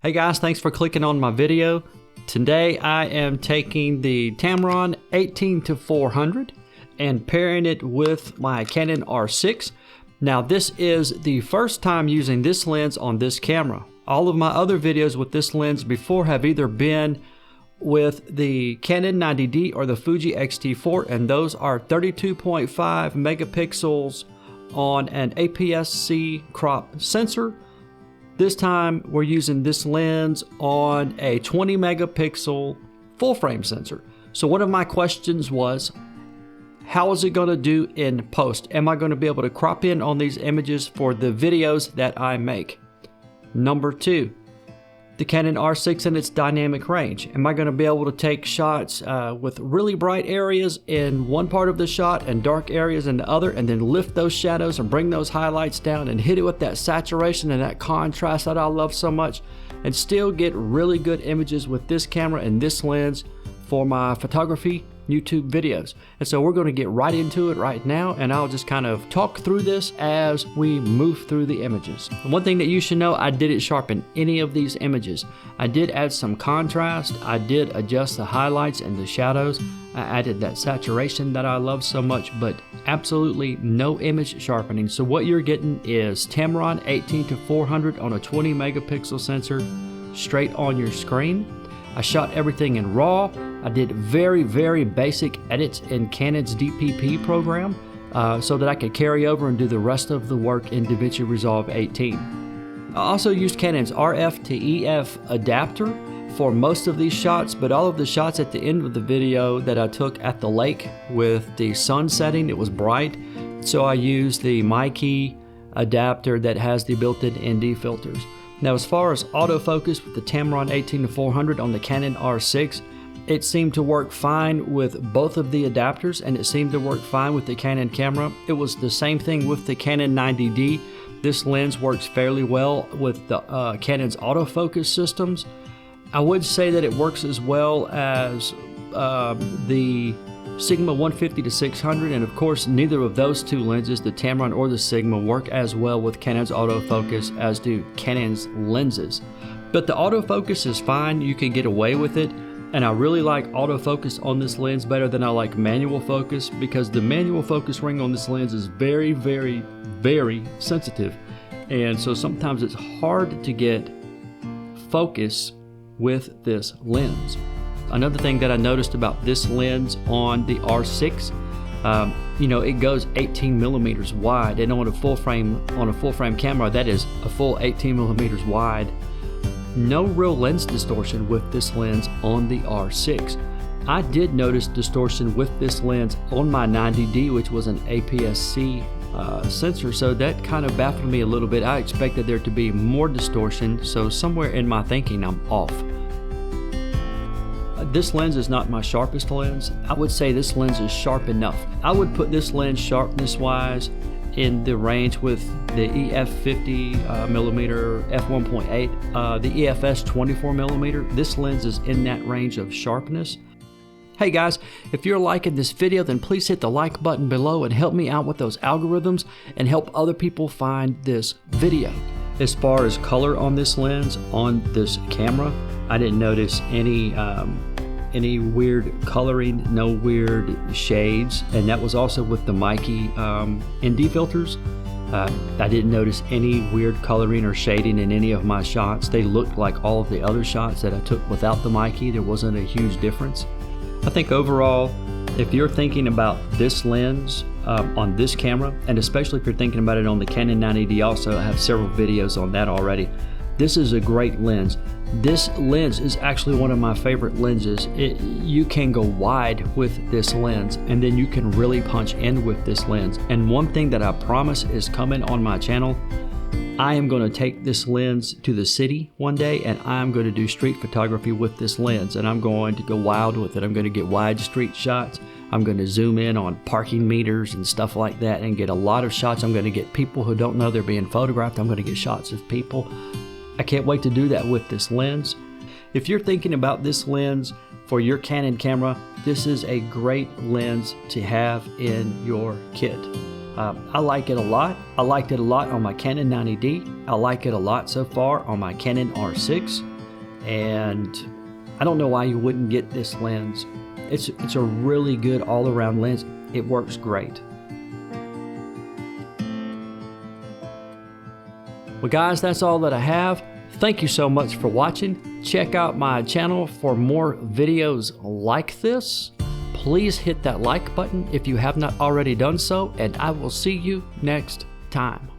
Hey guys, thanks for clicking on my video. Today I am taking the Tamron 18-400 and pairing it with my Canon R6. Now this is the first time using this lens on this camera. All of my other videos with this lens before have either been with the Canon 90D or the Fuji X-T4, and those are 32.5 megapixels on an APS-C crop sensor. This time we're using this lens on a 20 megapixel full frame sensor. So one of my questions was, how is it going to do in post? Am I going to be able to crop in on these images for the videos that I make? Number two, the Canon R6 and its dynamic range. Am I going to be able to take shots with really bright areas in one part of the shot and dark areas in the other, and then lift those shadows and bring those highlights down and hit it with that saturation and that contrast that I love so much, and still get really good images with this camera and this lens for my photography YouTube videos? And so we're going to get right into it right now, and I'll just kind of talk through this as we move through the images. And one thing that you should know, I didn't sharpen any of these images. I did add some contrast, I did adjust the highlights and the shadows, I added that saturation that I love so much, but absolutely no image sharpening. So what you're getting is Tamron 18-400 on a 20 megapixel sensor straight on your screen. I shot everything in RAW. I did very basic edits in Canon's DPP program so that I could carry over and do the rest of the work in Davinci Resolve 18. I also used Canon's RF to EF adapter for most of these shots, but all of the shots at the end of the video that I took at the lake with the sun setting, it was bright, so I used the MyKey adapter that has the built-in ND filters. Now, as far as autofocus with the Tamron 18-400 on the Canon R6, it seemed to work fine with both of the adapters, and it seemed to work fine with the Canon camera. It was the same thing with the Canon 90D. This lens works fairly well with the Canon's autofocus systems. I would say that it works as well as the Sigma 150-600, and of course neither of those two lenses, the Tamron or the Sigma, work as well with Canon's autofocus as do Canon's lenses. But the autofocus is fine, you can get away with it, and I really like autofocus on this lens better than I like manual focus, because the manual focus ring on this lens is very sensitive, and so sometimes it's hard to get focus with this lens. Another thing that I noticed about this lens on the R6, it goes 18 millimeters wide, and on a full frame camera, that is a full 18 millimeters wide. No real lens distortion with this lens on the R6. I did notice distortion with this lens on my 90D, which was an APS-C sensor, so that kind of baffled me a little bit. I expected there to be more distortion, so somewhere in my thinking I'm off. This lens is not my sharpest lens. I would say this lens is sharp enough. I would put this lens sharpness wise in the range with the EF 50mm f1.8, the EFS 24mm. This lens is in that range of sharpness. Hey guys, if you're liking this video, then please hit the like button below and help me out with those algorithms and help other people find this video. As far as color on this lens, on this camera, I didn't notice any weird coloring, no weird shades, and that was also with the MyKey ND filters. I didn't notice any weird coloring or shading in any of my shots. They looked like all of the other shots that I took without the MyKey. There wasn't a huge difference. I think overall, if you're thinking about this lens on this camera, and especially if you're thinking about it on the Canon 90D also, I have several videos on that already. This is a great lens. This lens is actually one of my favorite lenses. You can go wide with this lens, and then you can really punch in with this lens. And one thing that I promise is coming on my channel, I am going to take this lens to the city one day, and I'm going to do street photography with this lens, and I'm going to go wild with it. I'm going to get wide street shots. I'm going to zoom in on parking meters and stuff like that and get a lot of shots. I'm going to get people who don't know they're being photographed. I'm going to get shots of people. I can't wait to do that with this lens. If you're thinking about this lens for your Canon camera, this is a great lens to have in your kit. I like it a lot. I liked it a lot on my Canon 90D. I like it a lot so far on my Canon R6. and I don't know why you wouldn't get this lens. It's a really good all-around lens. It works great. Well guys, that's all that I have. Thank you so much for watching. Check out my channel for more videos like this. Please hit that like button if you have not already done so, and I will see you next time.